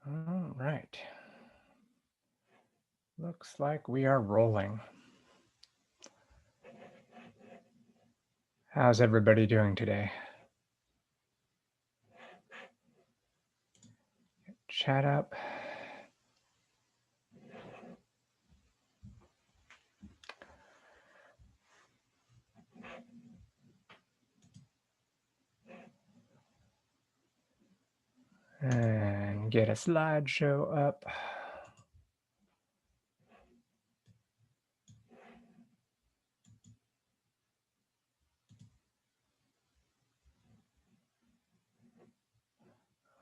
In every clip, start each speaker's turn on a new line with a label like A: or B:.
A: All right. Looks like we are rolling. How's everybody doing today? Chat up. And get a slideshow up.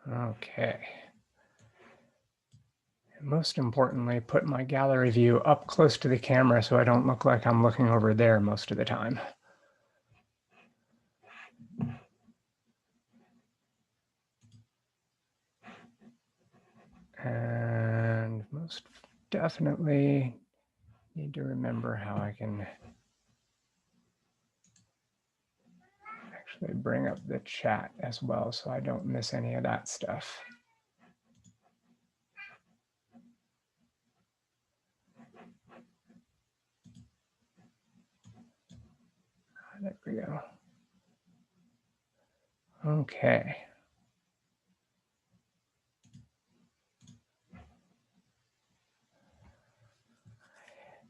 A: Okay. Most importantly, put my gallery view up close to the camera so I don't look like I'm looking over there most of the time. And most definitely need to remember how I can actually bring up the chat as well so I don't miss any of that stuff. There we go. Okay.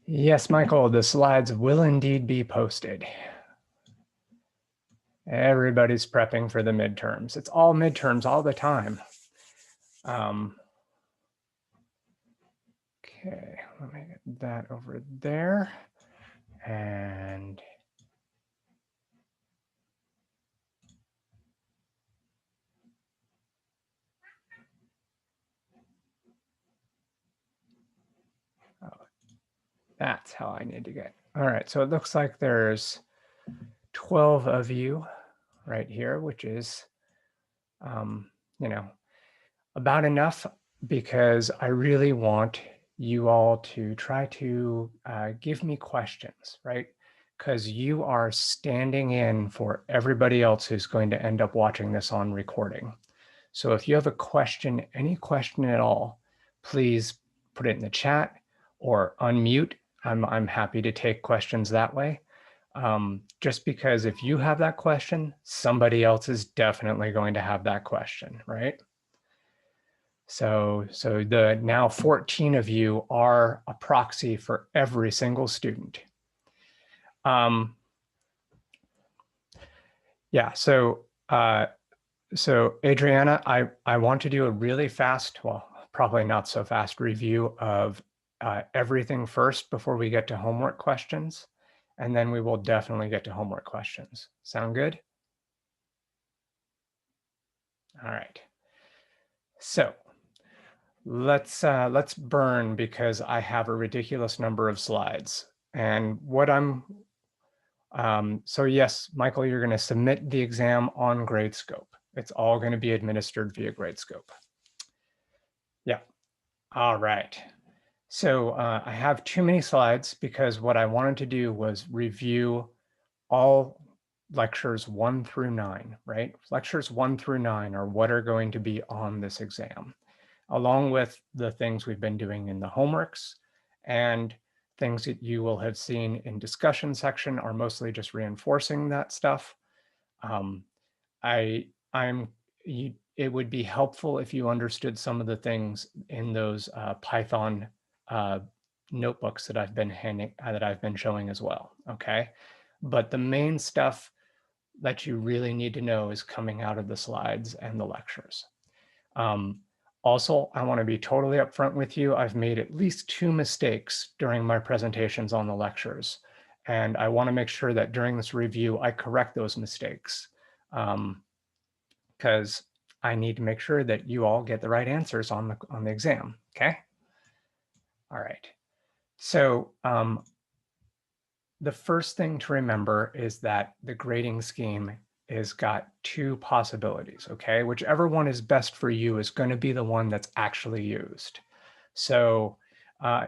A: Yes, Michael, the slides will indeed be posted. Everybody's prepping for the midterms. It's all midterms all the time. Okay, let me get that over there. And oh, that's how I need to get. All right, so it looks like there's 12 of you right here, which is, you know, about enough because I really want you all to try to give me questions, right? Because you are standing in for everybody else who's going to end up watching this on recording. So if you have a question, any question at all, please put it in the chat or unmute. I'm happy to take questions that way. Just because if you have that question, somebody else is definitely going to have that question, right? So the now 14 of you are a proxy for every single student. Yeah, so Adriana, I want to do a really fast, well, probably not so fast review of everything first before we get to homework questions. And then we will definitely get to homework questions. Sound good? All right. So let's burn because I have a ridiculous number of slides. And what so yes, Michael, you're going to submit the exam on Gradescope. It's all going to be administered via Gradescope. Yeah. All right. So I have too many slides because what I wanted to do was review all lectures 1 through 9, right? Lectures 1 through 9 are what are going to be on this exam, along with the things we've been doing in the homeworks and things that you will have seen in discussion section are mostly just reinforcing that stuff. It would be helpful if you understood some of the things in those Python notebooks that I've been showing as well. Okay, but the main stuff that you really need to know is coming out of the slides and the lectures. Also, I want to be totally upfront with you. I've made at least 2 mistakes during my presentations on the lectures, and I want to make sure that during this review, I correct those mistakes because I need to make sure that you all get the right answers on the exam. Okay. All right. So the first thing to remember is that the grading scheme is got 2 possibilities, okay? Whichever one is best for you is going to be the one that's actually used. So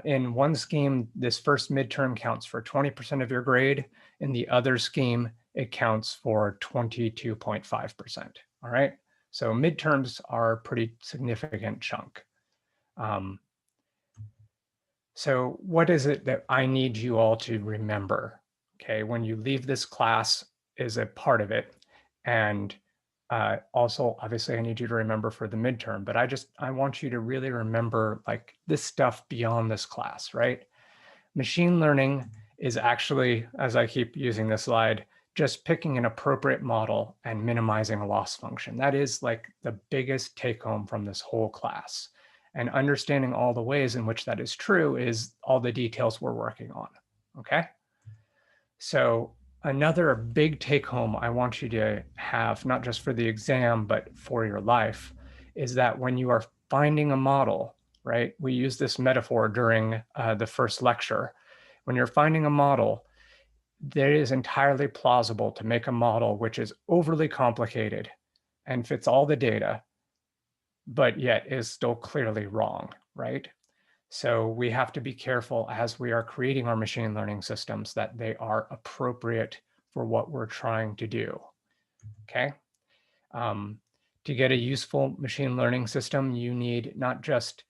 A: in one scheme, this first midterm counts for 20% of your grade. In the other scheme, it counts for 22.5%, all right? So midterms are a pretty significant chunk. So what is it that I need you all to remember? Okay, when you leave this class is a part of it. And also, obviously, I need you to remember for the midterm, but I want you to really remember like this stuff beyond this class, right? Machine learning is actually, as I keep using this slide, just picking an appropriate model and minimizing a loss function. That is like the biggest take home from this whole class. And understanding all the ways in which that is true is all the details we're working on, okay? So another big take home I want you to have, not just for the exam, but for your life, is that when you are finding a model, right? We use this metaphor during the first lecture. When you're finding a model, it is entirely plausible to make a model which is overly complicated and fits all the data, but yet is still clearly wrong, right? So we have to be careful as we are creating our machine learning systems that they are appropriate for what we're trying to do, okay? To get a useful machine learning system, you need not just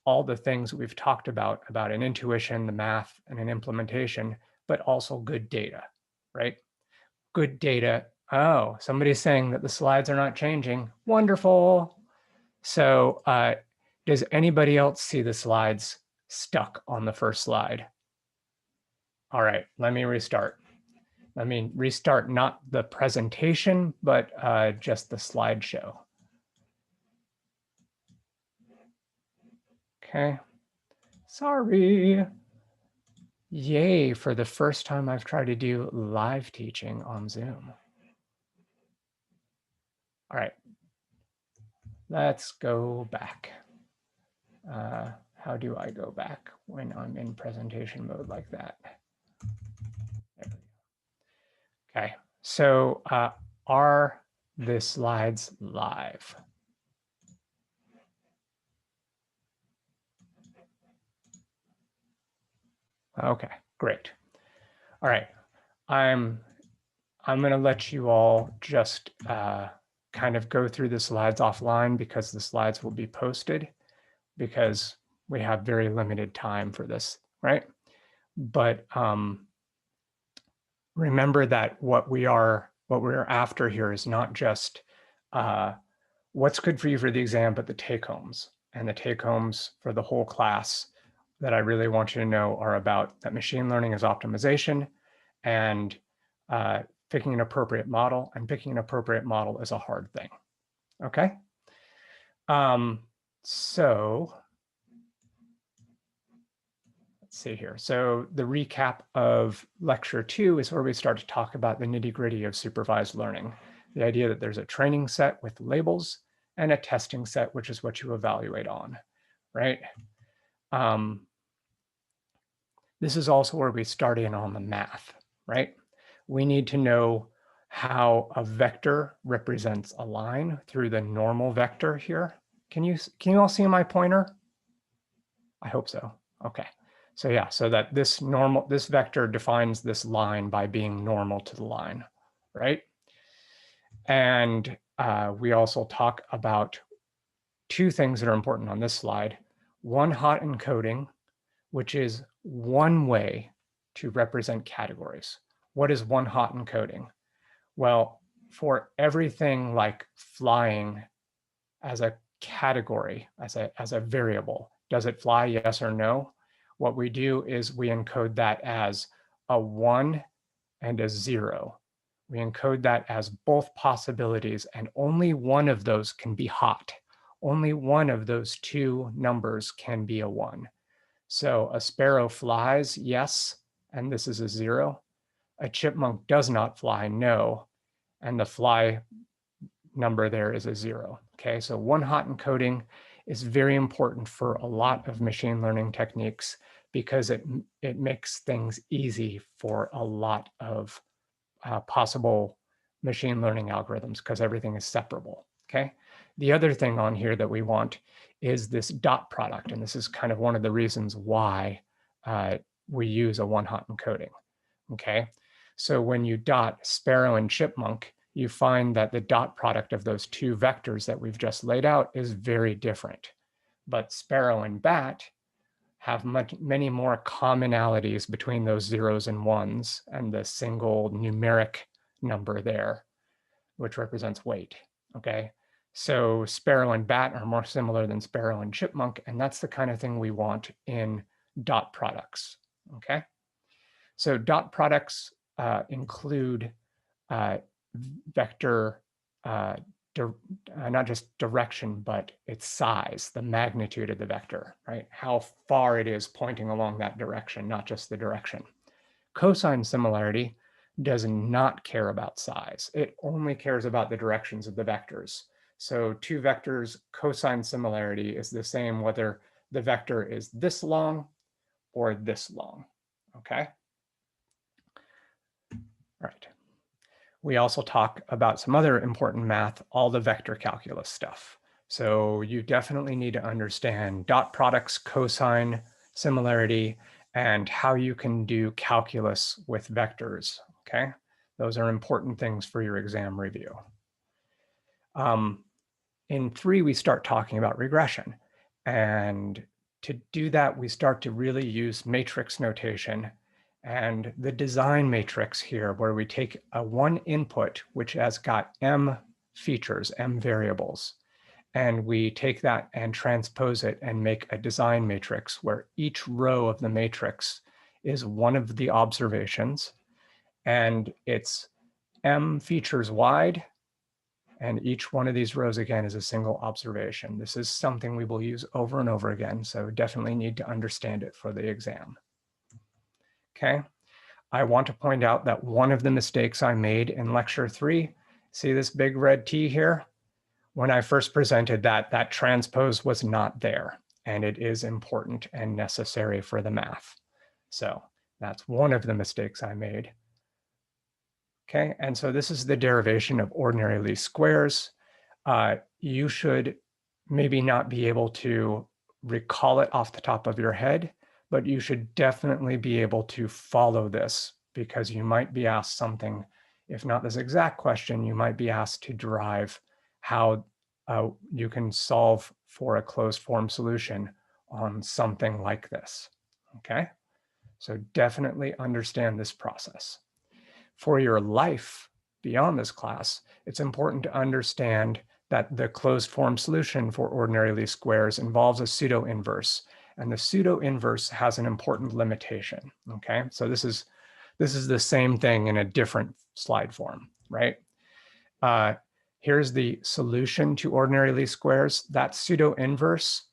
A: all the things we've talked about an intuition, the math, and an implementation, but also good data, right? Good data. Oh, somebody's saying that the slides are not changing. Wonderful. So does anybody else see the slides stuck on the first slide? All right, let me restart. Let me restart not the presentation, but just the slideshow. Okay, sorry. Yay, for the first time I've tried to do live teaching on Zoom. All right, let's go back. How do I go back when I'm in presentation mode like that? Okay, so are the slides live? Okay, great. All right, I'm going to let you all just kind of go through the slides offline because the slides will be posted because we have very limited time for this, right? But remember that what we're after here is not just what's good for you for the exam, but the take homes. And the take homes for the whole class that I really want you to know are about that machine learning is optimization and picking an appropriate model, and picking an appropriate model is a hard thing, okay? So let's see here. So the recap of lecture 2 is where we start to talk about the nitty-gritty of supervised learning. The idea that there's a training set with labels and a testing set, which is what you evaluate on, right? This is also where we start in on the math, right? We need to know how a vector represents a line through the normal vector here. Can you all see my pointer? I hope so. Okay. So yeah, so that this vector defines this line by being normal to the line, right? And we also talk about two things that are important on this slide. One, hot encoding, which is one way to represent categories. What is one hot encoding? Well, for everything like flying as a category, as a variable, does it fly, yes or no? What we do is we encode that as a 1 and a 0. We encode that as both possibilities, and only one of those can be hot. Only one of those two numbers can be a 1. So a sparrow flies, yes, and this is a 0. A chipmunk does not fly, no, and the fly number there is a 0. Okay, so one hot encoding is very important for a lot of machine learning techniques because it makes things easy for a lot of possible machine learning algorithms because everything is separable. Okay, the other thing on here that we want is this dot product, and this is kind of one of the reasons why we use a one hot encoding. Okay, so when you dot sparrow and chipmunk, you find that the dot product of those two vectors that we've just laid out is very different. but sparrow and bat have many more commonalities between those zeros and ones and the single numeric number there, which represents weight, okay? So sparrow and bat are more similar than sparrow and chipmunk, and that's the kind of thing we want in dot products, okay? So dot products include vector, not just direction, but its size, the magnitude of the vector, right? How far it is pointing along that direction, not just the direction. Cosine similarity does not care about size. It only cares about the directions of the vectors. So two vectors, cosine similarity is the same whether the vector is this long or this long, okay? Right. We also talk about some other important math, all the vector calculus stuff. So you definitely need to understand dot products, cosine similarity, and how you can do calculus with vectors, okay? Those are important things for your exam review. In 3, we start talking about regression. And to do that, we start to really use matrix notation and the design matrix here, where we take a one input, which has got m features, m variables, and we take that and transpose it and make a design matrix where each row of the matrix is one of the observations, and it's m features wide, and each one of these rows, again, is a single observation. This is something we will use over and over again, so definitely need to understand it for the exam. Okay, I want to point out that one of the mistakes I made in lecture 3, see this big red T here? When I first presented that, that transpose was not there, and it is important and necessary for the math. So that's one of the mistakes I made. Okay, and so this is the derivation of ordinary least squares. You should maybe not be able to recall it off the top of your head, but you should definitely be able to follow this, because you might be asked something, if not this exact question, you might be asked to derive how you can solve for a closed form solution on something like this, okay? So definitely understand this process. For your life beyond this class, it's important to understand that the closed form solution for ordinary least squares involves a pseudo-inverse, and the pseudo-inverse has an important limitation, okay? So this is the same thing in a different slide form, right? Here's the solution to ordinary least squares. That pseudo-inverse,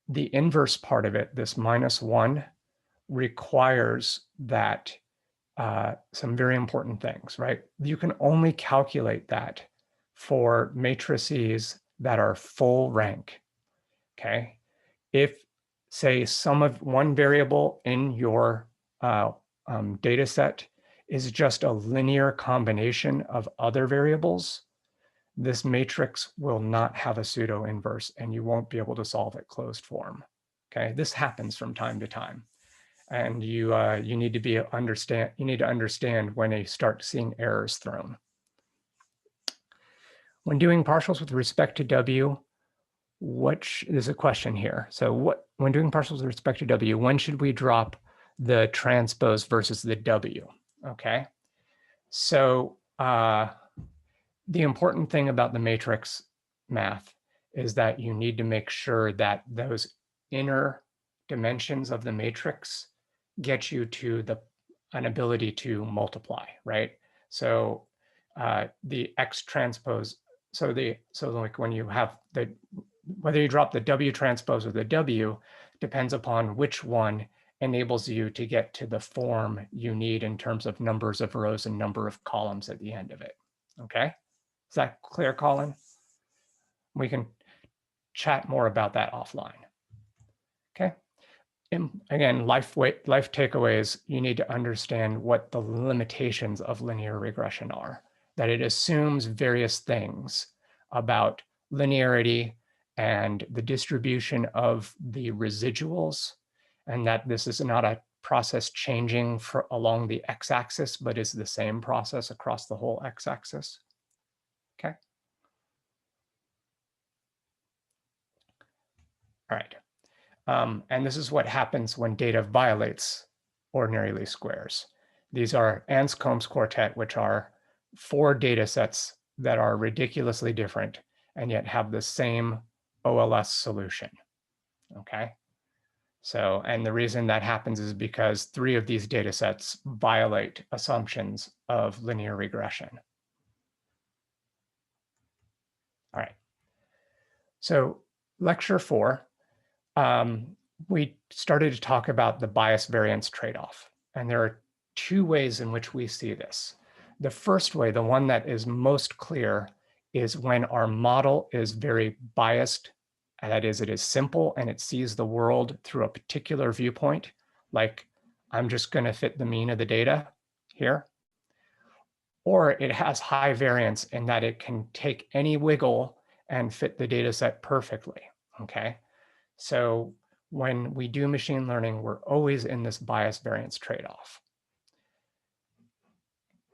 A: the inverse part of it, this -1, requires that some very important things, right? You can only calculate that for matrices that are full rank, okay? If, say, some of one variable in your data set is just a linear combination of other variables, this matrix will not have a pseudo inverse and you won't be able to solve it closed form, okay? This happens from time to time. And you need to understand when you start seeing errors thrown. When doing partials with respect to W, there's a question here. So when doing partials with respect to W, when should we drop the transpose versus the W? Okay. So the important thing about the matrix math is that you need to make sure that those inner dimensions of the matrix get you to an ability to multiply, right? So the X transpose, so like when you have whether you drop the W transpose or the W depends upon which one enables you to get to the form you need in terms of numbers of rows and number of columns at the end of it, okay? Is that clear, Colin? We can chat more about that offline, okay? Again, life takeaways, you need to understand what the limitations of linear regression are, that it assumes various things about linearity and the distribution of the residuals, and that this is not a process changing along the x-axis, but is the same process across the whole x-axis, okay? All right. And this is what happens when data violates ordinary least squares. These are Anscombe's quartet, which are 4 data sets that are ridiculously different and yet have the same OLS solution. Okay. So, and the reason that happens is because 3 of these data sets violate assumptions of linear regression. All right. So lecture 4, we started to talk about the bias variance trade-off. And there are 2 ways in which we see this. The first way, the one that is most clear, is when our model is very biased. That is, it is simple and it sees the world through a particular viewpoint, like I'm just going to fit the mean of the data here. Or it has high variance in that it can take any wiggle and fit the data set perfectly. Okay. So when we do machine learning, we're always in this bias variance trade-off.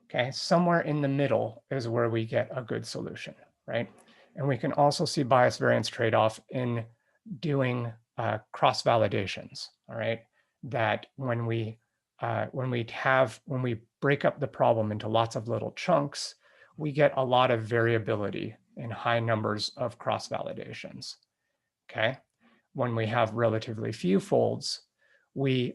A: Okay, somewhere in the middle is where we get a good solution, right? And we can also see bias variance trade-off in doing cross-validations, all right? That when we break up the problem into lots of little chunks, we get a lot of variability in high numbers of cross-validations, okay? When we have relatively few folds, we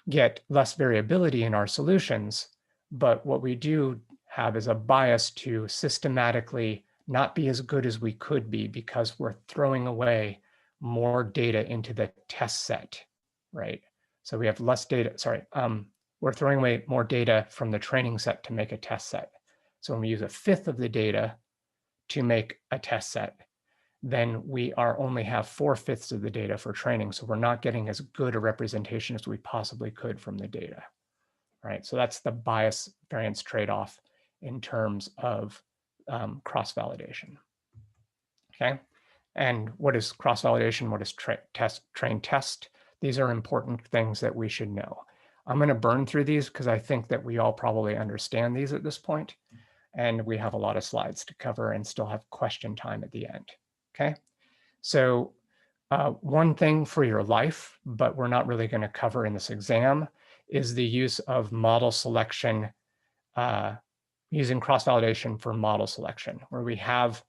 A: get less variability in our solutions, but what we do have is a bias to systematically not be as good as we could be because we're throwing away more data into the test set, right? So we have less data, we're throwing away more data from the training set to make a test set. So when we use 1/5 of the data to make a test set, then we only have 4/5 of the data for training. So we're not getting as good a representation as we possibly could from the data, right? So that's the bias variance trade-off in terms of cross-validation, okay? And what is cross-validation? What is train test? These are important things that we should know. I'm going to burn through these because I think that we all probably understand these at this point, and we have a lot of slides to cover and still have question time at the end. Okay, so one thing for your life, but we're not really going to cover in this exam, is the use of model selection, using cross-validation for model selection, where we have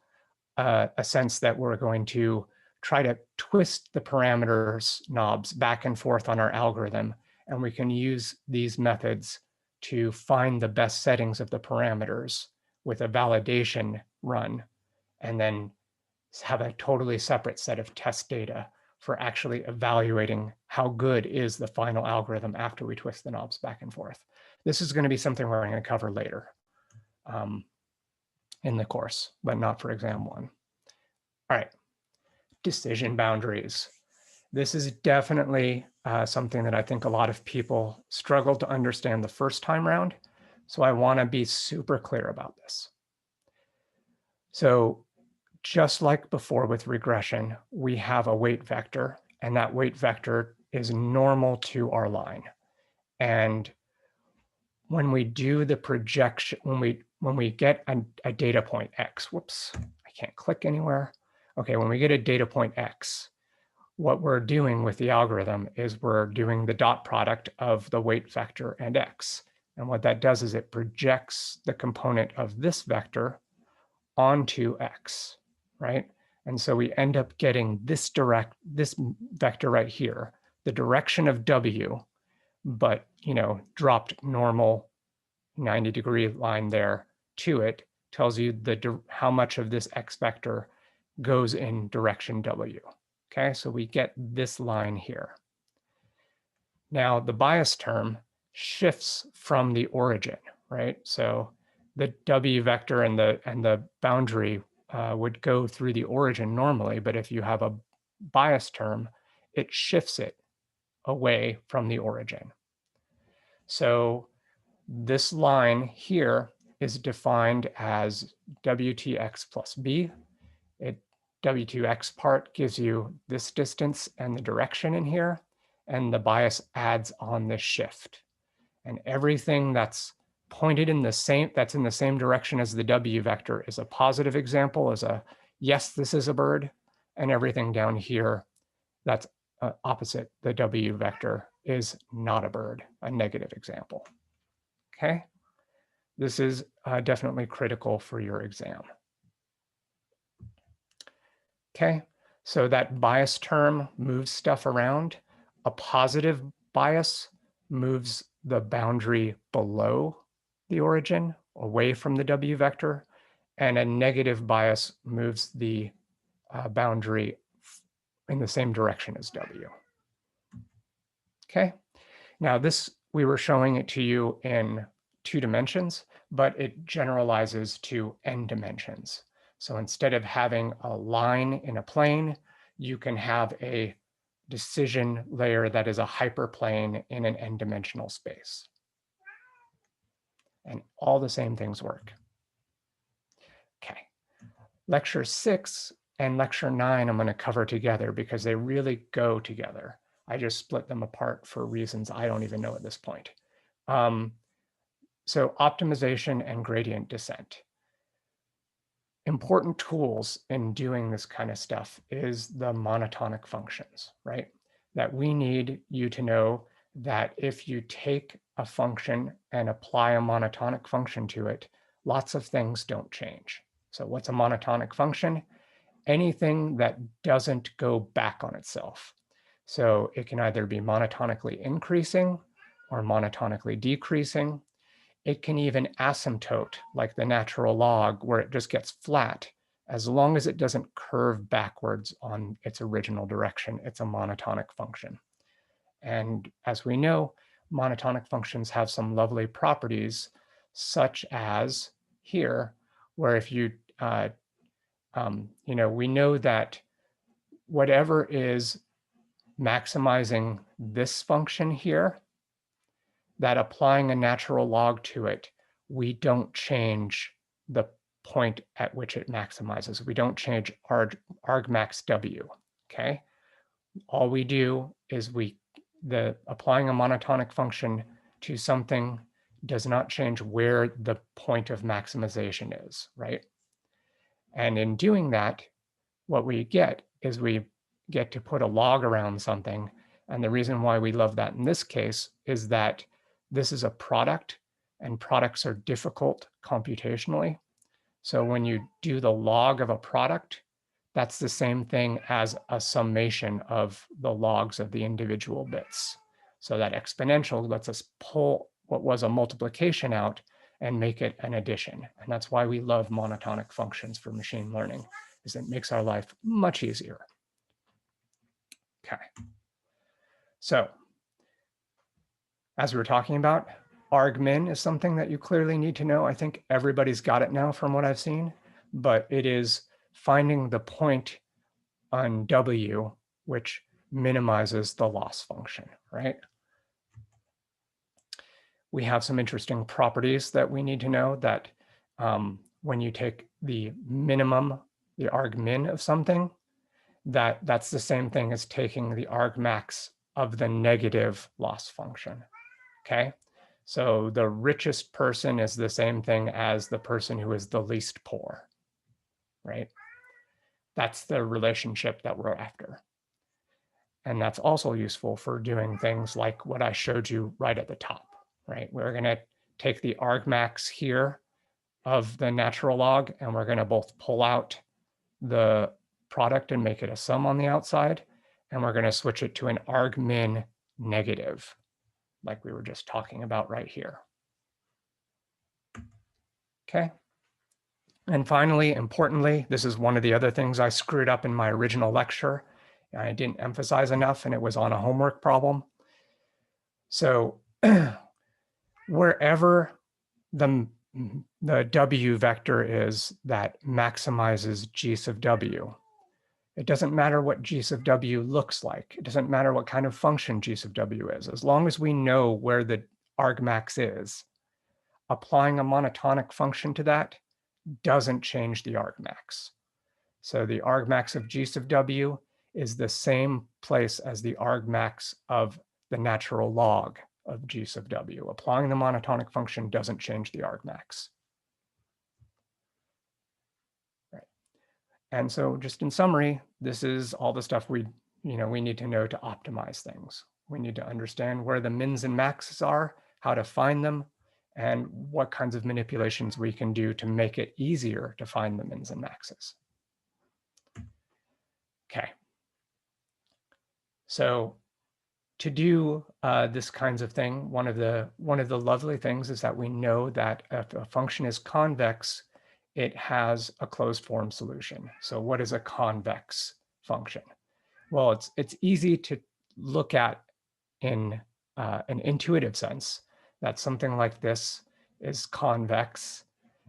A: a sense that we're going to try to twist the parameters knobs back and forth on our algorithm, and we can use these methods to find the best settings of the parameters with a validation run, and then have a totally separate set of test data for actually evaluating how good is the final algorithm after we twist the knobs back and forth. This is going to be something we're going to cover later in the course, but not for exam 1. All right, decision boundaries. This is definitely something that I think a lot of people struggle to understand the first time around. So I want to be super clear about this. So just like before with regression, we have a weight vector, and that weight vector is normal to our line. And when we do the projection, when we get a data point X, whoops, I can't click anywhere. Okay, when we get a data point X, what we're doing with the algorithm is we're doing the dot product of the weight vector and X. And what that does is it projects the component of this vector onto X, right? And so we end up getting this vector right here, the direction of W, but, dropped normal 90-degree line there to it tells you how much of this X vector goes in direction W. Okay, so we get this line here. Now the bias term shifts from the origin, right? So the W vector and the boundary would go through the origin normally, but if you have a bias term, it shifts it away from the origin. So this line here is defined as WTX plus B. W2X part gives you this distance and the direction in here, and the bias adds on this shift. And everything that's pointed in the same direction as the W vector is a positive example, as a yes, this is a bird, and everything down here that's opposite the W vector is not a bird, a negative example. Okay, this is definitely critical for your exam. Okay, so that bias term moves stuff around. A positive bias moves the boundary below the origin, away from the W vector, and a negative bias moves the boundary in the same direction as W. Okay, now this, we were showing it to you in 2 dimensions, but it generalizes to n dimensions. So instead of having a line in a plane, you can have a decision layer that is a hyperplane in an n-dimensional space. And all the same things work. Okay, lecture 6 and lecture 9 I'm going to cover together because they really go together. I just split them apart for reasons I don't even know at this point. So optimization and gradient descent. Important tools in doing this kind of stuff is the monotonic functions, right? That we need you to know that if you take a function and apply a monotonic function to it, lots of things don't change. So what's a monotonic function? Anything that doesn't go back on itself. So it can either be monotonically increasing or monotonically decreasing. It can even asymptote, like the natural log, where it just gets flat. As long as it doesn't curve backwards on its original direction, it's a monotonic function. And as we know, monotonic functions have some lovely properties, such as here, where if you, we know that whatever is maximizing this function here, that applying a natural log to it, we don't change the point at which it maximizes. We don't change argmax W, okay? All we do is applying a monotonic function to something does not change where the point of maximization is, right? And in doing that, what we get is we get to put a log around something. And the reason why we love that in this case is that this is a product, and products are difficult computationally. So when you do the log of a product, that's the same thing as a summation of the logs of the individual bits. So that exponential lets us pull what was a multiplication out and make it an addition. And that's why we love monotonic functions for machine learning, is it makes our life much easier. Okay. So as we were talking about, argmin is something that you clearly need to know. I think everybody's got it now from what I've seen, but it is finding the point on W which minimizes the loss function, right? We have some interesting properties that we need to know that when you take the minimum, the argmin of something, that's the same thing as taking the argmax of the negative loss function, okay? So the richest person is the same thing as the person who is the least poor, right? That's the relationship that we're after. And that's also useful for doing things like what I showed you right at the top, right? We're going to take the argmax here of the natural log, and we're going to both pull out the product and make it a sum on the outside, and we're going to switch it to an argmin negative, like we were just talking about right here. Okay. And finally, importantly, this is one of the other things I screwed up in my original lecture. I didn't emphasize enough, and it was on a homework problem. So wherever the W vector is that maximizes G sub W, it doesn't matter what G sub W looks like. It doesn't matter what kind of function G sub W is. As long as we know where the argmax is, applying a monotonic function to that doesn't change the argmax. So the argmax of G sub W is the same place as the argmax of the natural log of G sub W. Applying the monotonic function doesn't change the argmax. Right. And so just in summary, this is all the stuff we we need to know to optimize things. We need to understand where the mins and maxes are, how to find them, and what kinds of manipulations we can do to make it easier to find the mins and maxes. Okay. So to do this kinds of thing, one of the lovely things is that we know that if a function is convex, it has a closed form solution. So what is a convex function? Well, it's easy to look at in an intuitive sense that something like this is convex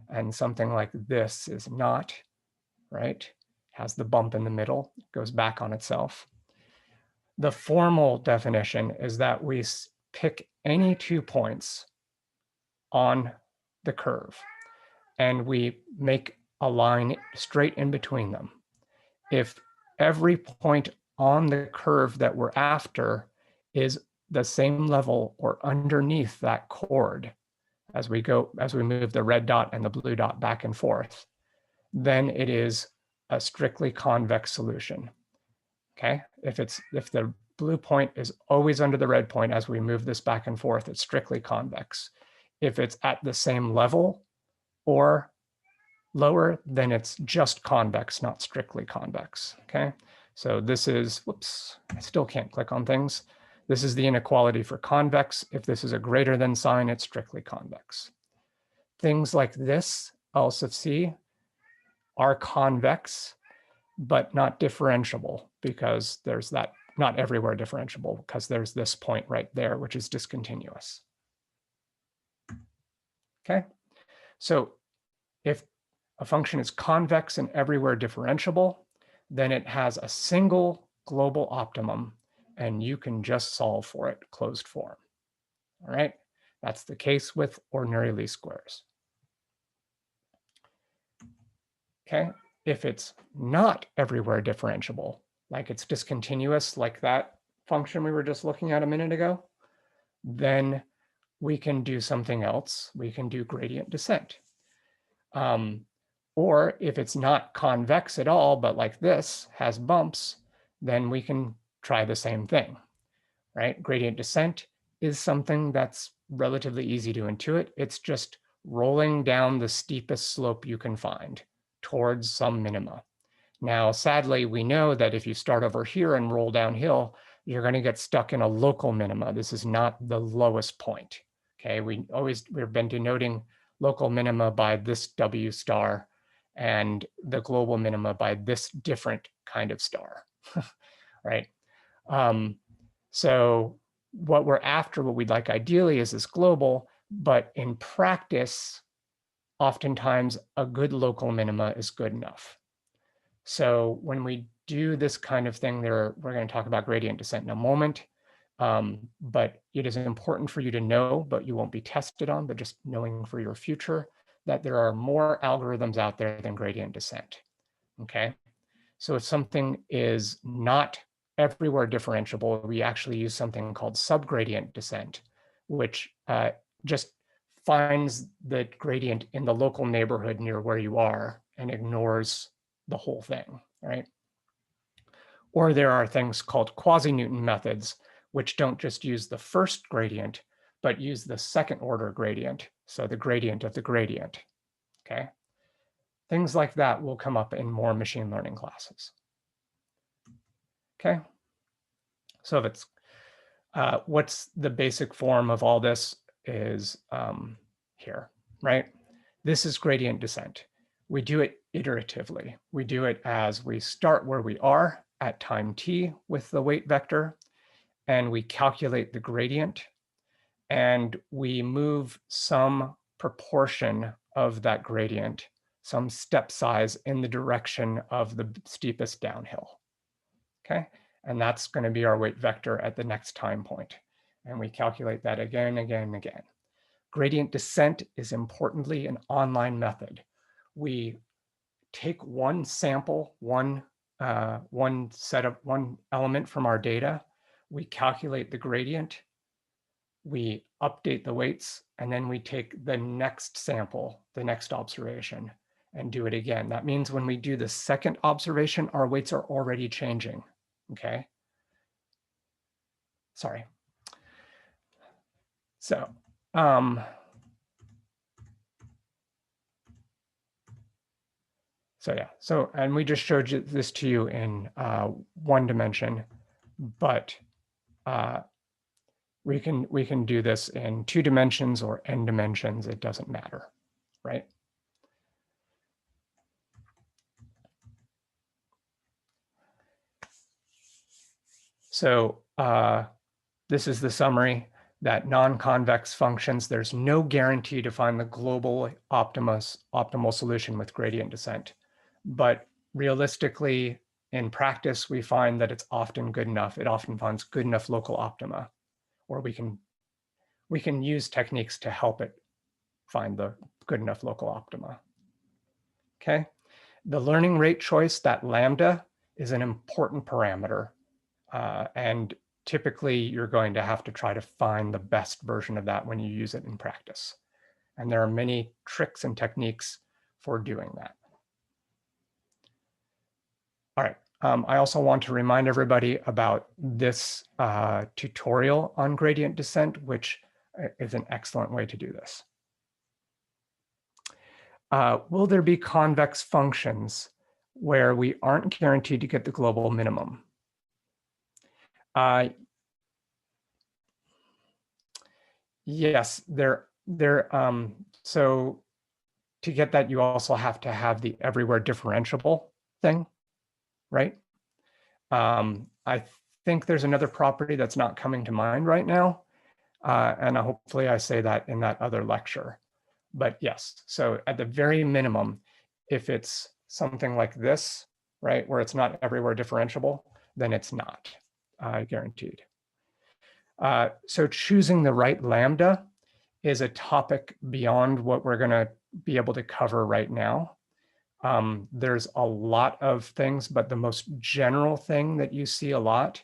A: and something like this is not, right? Has the bump in the middle, goes back on itself. The formal definition is that we pick any 2 points on the curve and we make a line straight in between them. If every point on the curve that we're after is the same level or underneath that chord as we move the red dot and the blue dot back and forth, then it is a strictly convex solution. Okay, if the blue point is always under the red point as we move this back and forth, it's strictly convex. If it's at the same level or lower, then it's just convex, not strictly convex. Okay, so this is, whoops, I still can't click on things. This is the inequality for convex. If this is a greater than sign, it's strictly convex. Things like this, also see, are convex, but not differentiable because there's that, not everywhere differentiable because there's this point right there, which is discontinuous. Okay, so if a function is convex and everywhere differentiable, then it has a single global optimum and you can just solve for it closed form. All right, that's the case with ordinary least squares. Okay, if it's not everywhere differentiable, like it's discontinuous, like that function we were just looking at a minute ago, then we can do something else. We can do gradient descent. Or if it's not convex at all, but like this has bumps, then we can try the same thing, right? Gradient descent is something that's relatively easy to intuit. It's just rolling down the steepest slope you can find towards some minima. Now, sadly, we know that if you start over here and roll downhill, you're going to get stuck in a local minima. This is not the lowest point. Okay, we've been denoting local minima by this W star and the global minima by this different kind of star, right? So what we're after, what we'd like ideally is this global, but in practice, oftentimes a good local minima is good enough. So when we do this kind of thing, we're going to talk about gradient descent in a moment, but it is important for you to know, but you won't be tested on, but just knowing for your future, that there are more algorithms out there than gradient descent, okay? So if something is not everywhere differentiable, we actually use something called subgradient descent, which just finds the gradient in the local neighborhood near where you are and ignores the whole thing, right? Or there are things called quasi-Newton methods, which don't just use the first gradient, but use the second order gradient, so the gradient of the gradient, okay? Things like that will come up in more machine learning classes. Okay, so if it's, what's the basic form of all this is here, right? This is gradient descent. We do it iteratively. We do it as we start where we are at time t with the weight vector, and we calculate the gradient, and we move some proportion of that gradient, some step size in the direction of the steepest downhill, okay? And that's going to be our weight vector at the next time point. And we calculate that again, again, and again. Gradient descent is importantly an online method. We take one sample, one element from our data, we calculate the gradient, we update the weights, and then we take the next sample, the next observation, and do it again. That means when we do the second observation, our weights are already changing, okay? sorry. So, yeah, so, and we just showed you this to you in one dimension, but we can do this in 2 dimensions or n dimensions. It doesn't matter, right? So this is the summary that non-convex functions, there's no guarantee to find the global optimal solution with gradient descent. But realistically, in practice, we find that it's often good enough. It often finds good enough local optima, or we can use techniques to help it find the good enough local optima. Okay, the learning rate choice, that lambda, is an important parameter. And typically you're going to have to try to find the best version of that when you use it in practice. And there are many tricks and techniques for doing that. All right. I also want to remind everybody about this tutorial on gradient descent, which is an excellent way to do this. Will there be convex functions where we aren't guaranteed to get the global minimum? Yes, so to get that, you also have to have the everywhere differentiable thing, right? I think there's another property that's not coming to mind right now. And hopefully I say that in that other lecture. But yes, so at the very minimum, if it's something like this, right, where it's not everywhere differentiable, then it's not guaranteed. So choosing the right lambda is a topic beyond what we're going to be able to cover right now. There's a lot of things, but the most general thing that you see a lot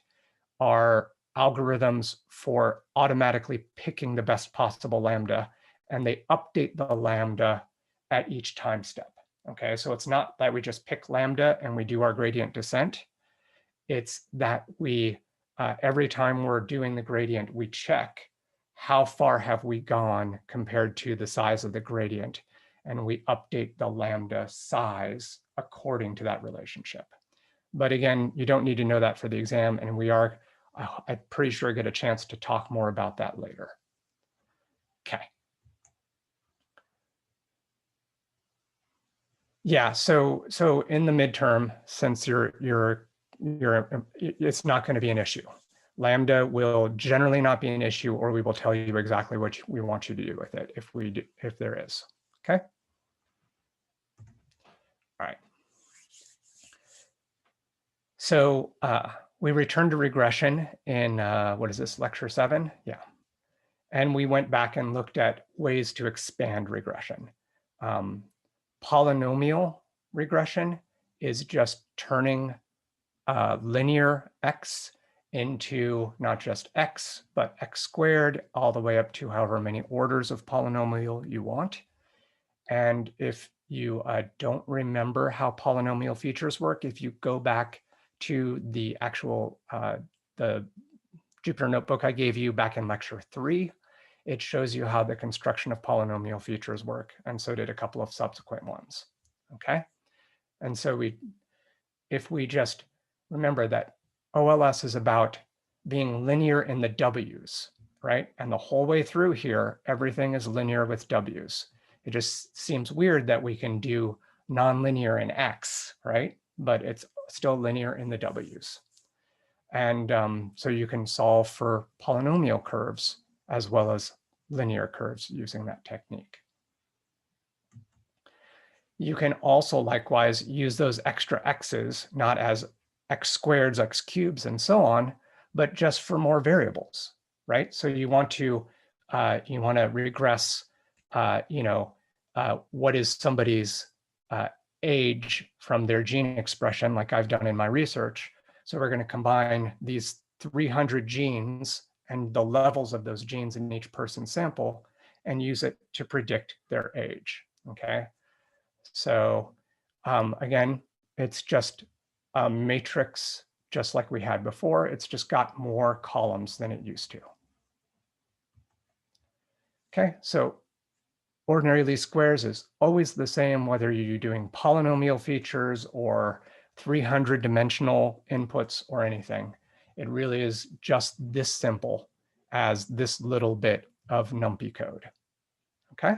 A: are algorithms for automatically picking the best possible lambda, and they update the lambda at each time step. Okay, so it's not that we just pick lambda and we do our gradient descent. It's that we, every time we're doing the gradient, we check how far have we gone compared to the size of the gradient, and we update the lambda size according to that relationship. But again, you don't need to know that for the exam, and we are, I'm pretty sure, get a chance to talk more about that later. Okay. Yeah, so in the midterm, since it's not going to be an issue. Lambda will generally not be an issue, or we will tell you exactly what we want you to do with it if there is. Okay. All right. So we returned to regression in what is this, lecture 7? Yeah. And we went back and looked at ways to expand regression. Polynomial regression is just turning linear x into not just x, but x squared, all the way up to however many orders of polynomial you want. And if you don't remember how polynomial features work, if you go back to the actual, the Jupyter notebook I gave you back in lecture 3, it shows you how the construction of polynomial features work. And so did a couple of subsequent ones, okay? And so if we just remember that OLS is about being linear in the W's, right? And the whole way through here, everything is linear with W's. It just seems weird that we can do nonlinear in X, right? But it's still linear in the W's. And so you can solve for polynomial curves as well as linear curves using that technique. You can also likewise use those extra x's, not as x squareds, x cubes, and so on, but just for more variables, right? So you want to regress, what is somebody's age from their gene expression, like I've done in my research. So we're going to combine these 300 genes and the levels of those genes in each person's sample and use it to predict their age, okay? So again, it's just a matrix just like we had before. It's just got more columns than it used to. Okay, so ordinary least squares is always the same, whether you're doing polynomial features or 300-dimensional inputs or anything. It really is just this simple as this little bit of NumPy code. Okay.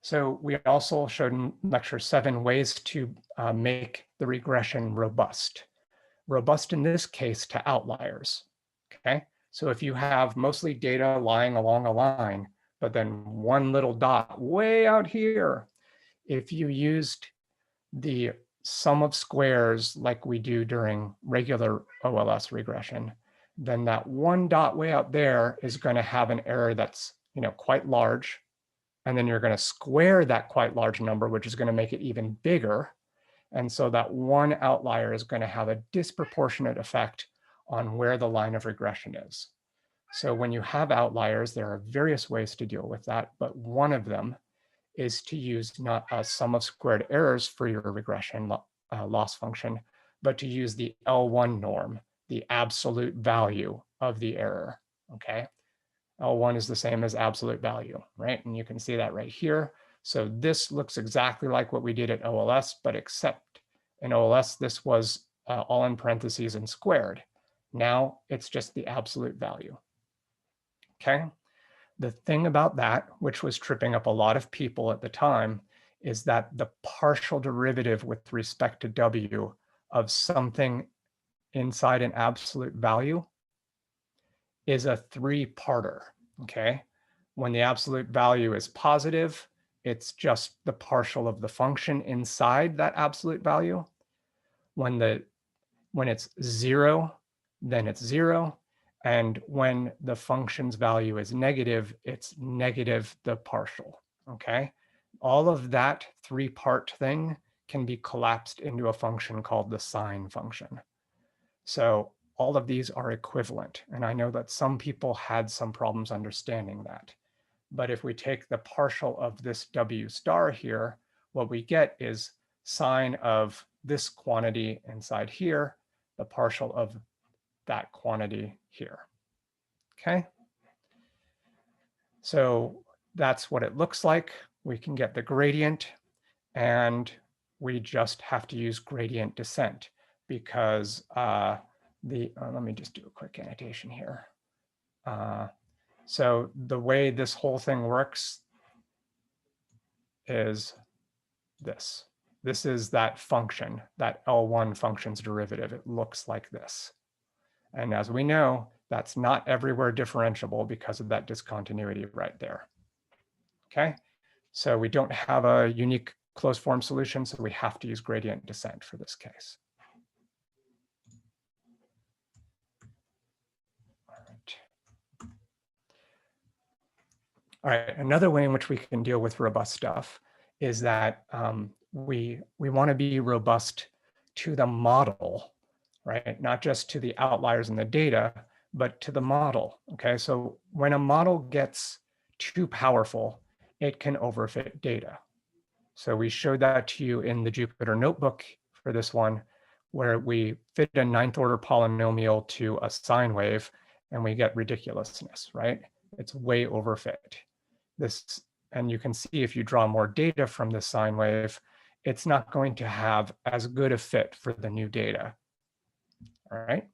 A: So we also showed in lecture 7 ways to make the regression robust. Robust in this case to outliers. Okay. So if you have mostly data lying along a line, but then one little dot way out here, if you used the sum of squares like we do during regular OLS regression, then that one dot way out there is going to have an error that's, quite large. And then you're going to square that quite large number, which is going to make it even bigger. And so that one outlier is going to have a disproportionate effect on where the line of regression is. So when you have outliers, there are various ways to deal with that, but one of them is to use not a sum of squared errors for your regression loss function, but to use the L1 norm, the absolute value of the error, okay? L1 is the same as absolute value, right? And you can see that right here. So this looks exactly like what we did at OLS, but except in OLS, this was all in parentheses and squared. Now it's just the absolute value, okay? The thing about that, which was tripping up a lot of people at the time, is that the partial derivative with respect to W of something inside an absolute value is a three-parter, okay? When the absolute value is positive, it's just the partial of the function inside that absolute value. When it's 0, then it's 0. And when the function's value is negative, it's negative the partial, okay? All of that three-part thing can be collapsed into a function called the sine function. So all of these are equivalent. And I know that some people had some problems understanding that. But if we take the partial of this W star here, what we get is sine of this quantity inside here, the partial of that quantity here. Okay. So that's what it looks like. We can get the gradient, and we just have to use gradient descent because let me just do a quick annotation here. So the way this whole thing works is this. This is that function, that L1 function's derivative. It looks like this. And as we know, that's not everywhere differentiable because of that discontinuity right there. Okay, so we don't have a unique closed form solution, so we have to use gradient descent for this case. All right, another way in which we can deal with robust stuff is that we want to be robust to the model, right? Not just to the outliers in the data, but to the model, okay? So when a model gets too powerful, it can overfit data. So we showed that to you in the Jupyter notebook for this one, where we fit a 9th order polynomial to a sine wave and we get ridiculousness, right? It's way overfit. This, and you can see if you draw more data from the sine wave, it's not going to have as good a fit for the new data. All right.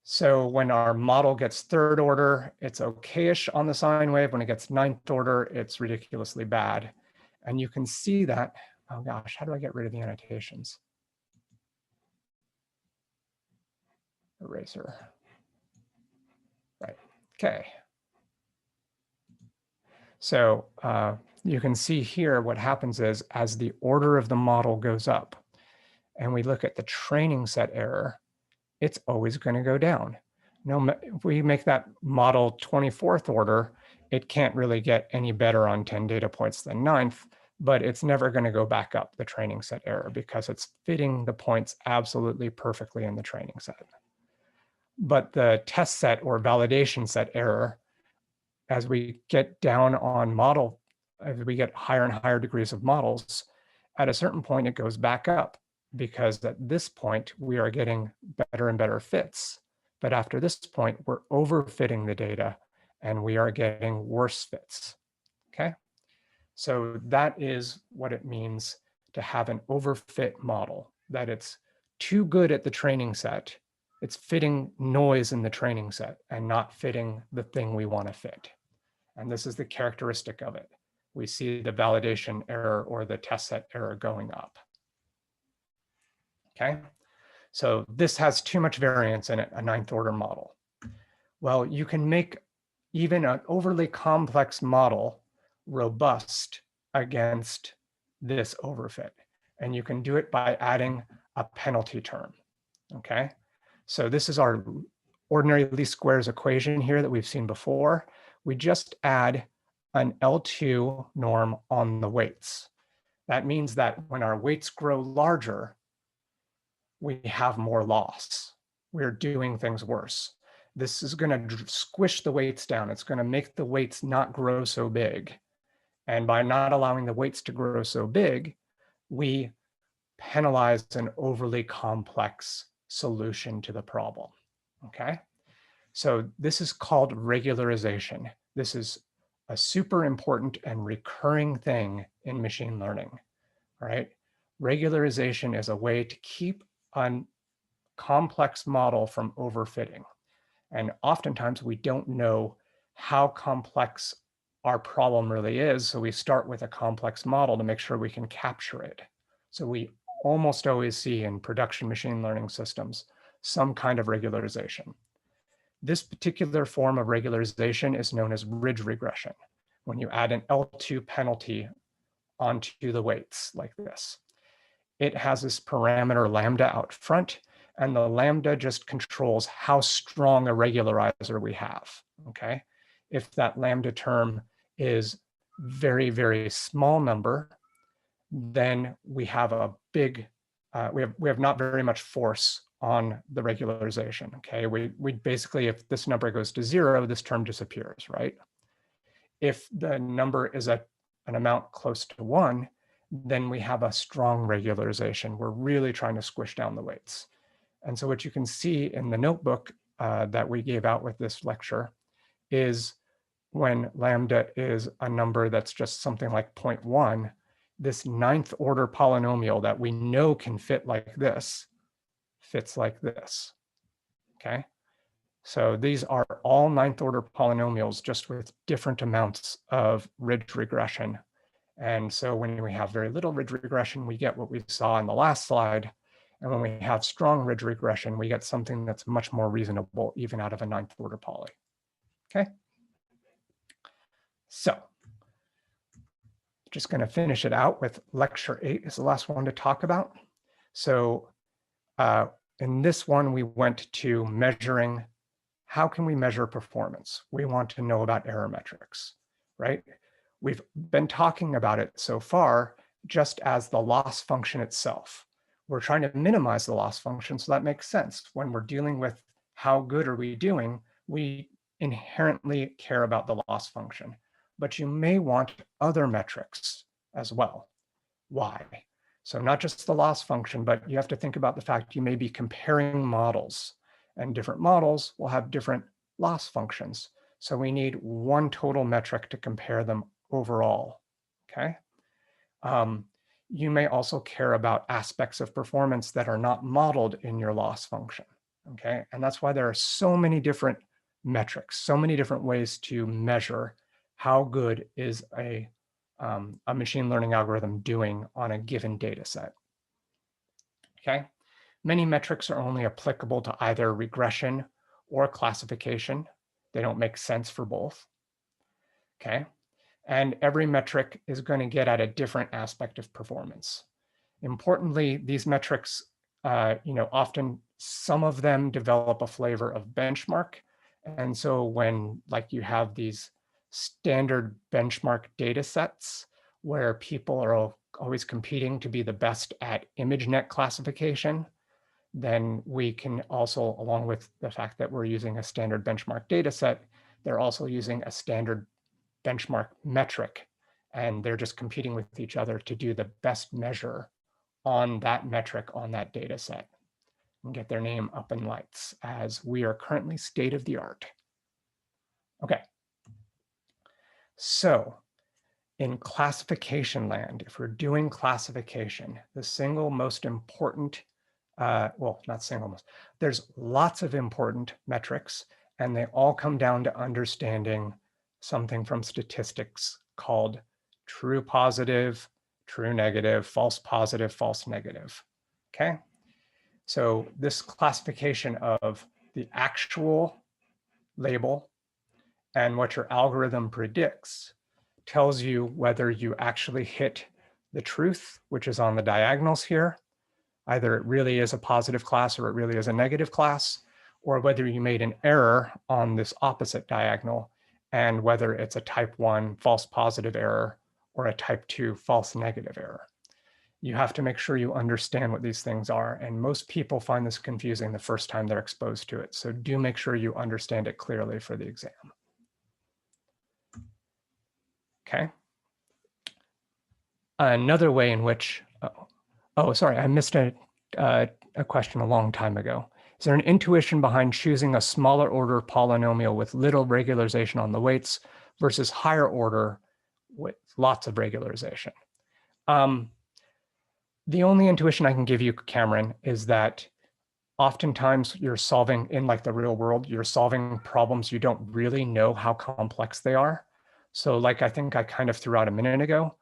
A: So when our model gets 3rd order, it's okayish on the sine wave. When it gets 9th order, it's ridiculously bad. And you can see that, oh gosh, how do I get rid of the annotations? Eraser. Right, okay. So you can see here what happens is as the order of the model goes up and we look at the training set error, it's always going to go down. No, if we make that model 24th order, it can't really get any better on 10 data points than 9th, but it's never going to go back up the training set error because it's fitting the points absolutely perfectly in the training set. But the test set or validation set error, as we get down on model, as we get higher and higher degrees of models, at a certain point, it goes back up. because at this point, we are getting better and better fits. But after this point, we're overfitting the data and we are getting worse fits, okay? So that is what it means to have an overfit model, that it's too good at the training set. It's fitting noise in the training set and not fitting the thing we want to fit. And this is the characteristic of it. We see the validation error or the test set error going up. Okay, so this has too much variance in it, a ninth order model. Well, you can make even an overly complex model robust against this overfit. And you can do it by adding a penalty term, okay? So this is our ordinary least squares equation here that we've seen before. We just add an L2 norm on the weights. That means that when our weights grow larger, we have more loss. We're doing things worse. This is going to squish the weights down. It's going to make the weights not grow so big. And by not allowing the weights to grow so big, we penalize an overly complex solution to the problem, okay? So this is called regularization. This is a super important and recurring thing in machine learning, right? Regularization is a way to keep a complex model from overfitting. And oftentimes we don't know how complex our problem really is. So we start with a complex model to make sure we can capture it. So we almost always see in production machine learning systems some kind of regularization. This particular form of regularization is known as ridge regression, when you add an L2 penalty onto the weights like this. It has this parameter lambda out front, and the lambda just controls how strong a regularizer we have, okay? If that lambda term is very, very small number, then we have a big, we have not very much force on the regularization, okay? We basically, if this number goes to 0, this term disappears, right? If the number is an amount close to 1, then we have a strong regularization. We're really trying to squish down the weights. And so what you can see in the notebook that we gave out with this lecture is when lambda is a number that's just something like 0.1, this ninth order polynomial that we know can fit like this fits like this, okay? So these are all ninth order polynomials just with different amounts of ridge regression. And so when we have very little ridge regression, we get what we saw in the last slide. And when we have strong ridge regression, we get something that's much more reasonable, even out of a ninth order poly. Okay. So just going to finish it out with lecture 8 is the last one to talk about. So in this one, we went to measuring, how can we measure performance? We want to know about error metrics, right? We've been talking about it so far just as the loss function itself. We're trying to minimize the loss function, so that makes sense. When we're dealing with how good are we doing, we inherently care about the loss function. But you may want other metrics as well. Why? So not just the loss function, but you have to think about the fact you may be comparing models, and different models will have different loss functions. So we need one total metric to compare them overall, okay? You may also care about aspects of performance that are not modeled in your loss function, okay? And that's why there are so many different metrics, so many different ways to measure how good is a machine learning algorithm doing on a given data set, okay? Many metrics are only applicable to either regression or classification. They don't make sense for both, okay? And every metric is going to get at a different aspect of performance. Importantly, these metrics, often some of them develop a flavor of benchmark. And so when you have these standard benchmark data sets where people are always competing to be the best at ImageNet classification, then we can also, along with the fact that we're using a standard benchmark data set, they're also using a standard benchmark metric, and they're just competing with each other to do the best measure on that metric on that data set and get their name up in lights as we are currently state of the art. Okay. So in classification land, if we're doing classification, the single most important, well, not single most, there's lots of important metrics, and they all come down to understanding something from statistics called true positive, true negative, false positive, false negative. Okay. So this classification of the actual label and what your algorithm predicts tells you whether you actually hit the truth, which is on the diagonals here. Either it really is a positive class or it really is a negative class, or whether you made an error on this opposite diagonal, and whether it's a type 1 false positive error or a type 2 false negative error. You have to make sure you understand what these things are, and most people find this confusing the first time they're exposed to it. So do make sure you understand it clearly for the exam. Okay. Another way in which, oh, sorry, I missed a question a long time ago. Is there an intuition behind choosing a smaller order polynomial with little regularization on the weights versus higher order with lots of regularization? The only intuition I can give you, Cameron, is that oftentimes you're solving in like the real world, you're solving problems you don't really know how complex they are. So like I think I kind of threw out a minute ago,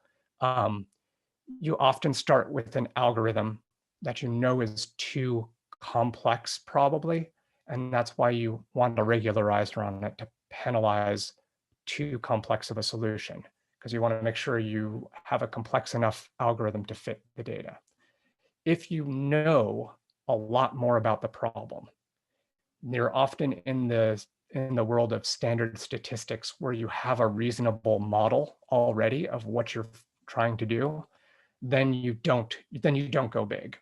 A: you often start with an algorithm that you know is too complex probably, and that's why you want a regularizer on it to penalize too complex of a solution, because you want to make sure you have a complex enough algorithm to fit the data. If you know a lot more about the problem, you're often in the world of standard statistics where you have a reasonable model already of what you're trying to do, then you don't go big.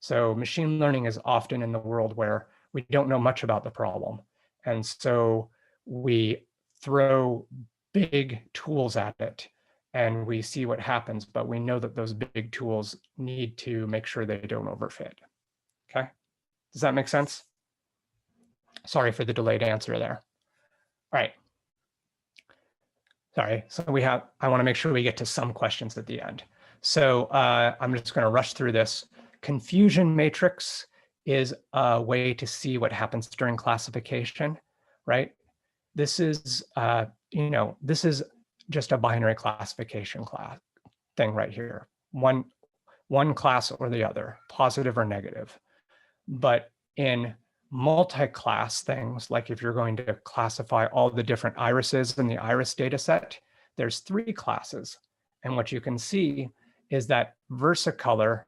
A: So machine learning is often in the world where we don't know much about the problem. And so we throw big tools at it and we see what happens, but we know that those big tools need to make sure they don't overfit. Okay, does that make sense? Sorry for the delayed answer there. All right. Sorry, so I want to make sure we get to some questions at the end. So I'm just going to rush through this. Confusion matrix is a way to see what happens during classification, right? This is, this is just a binary classification class thing right here. One class or the other, positive or negative. But in multi-class things, like if you're going to classify all the different irises in the iris data set, there's 3 classes. And what you can see is that versicolor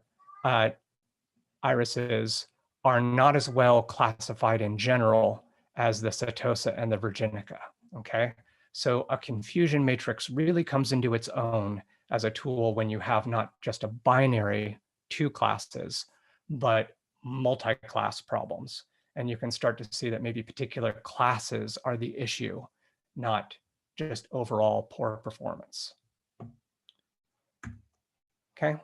A: irises are not as well classified in general as the setosa and the virginica, okay? So a confusion matrix really comes into its own as a tool when you have not just a binary 2 classes, but multi-class problems. And you can start to see that maybe particular classes are the issue, not just overall poor performance. Okay.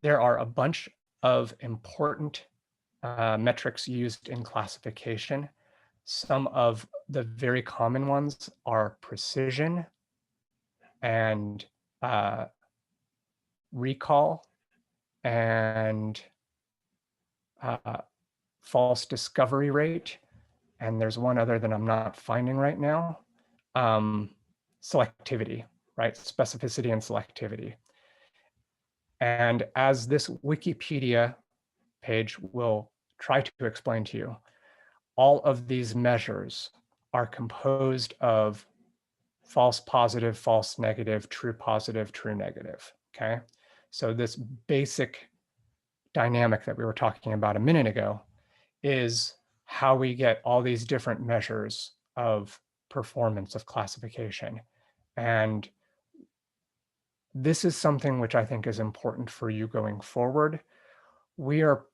A: There are a bunch of important metrics used in classification. Some of the very common ones are precision and recall and false discovery rate. And there's one other that I'm not finding right now. Selectivity, right? Specificity and selectivity. And as this Wikipedia page will try to explain to you, all of these measures are composed of false positive, false negative, true positive, true negative, okay? So this basic dynamic that we were talking about a minute ago is how we get all these different measures of performance of classification. And this is something which I think is important for you going forward. We are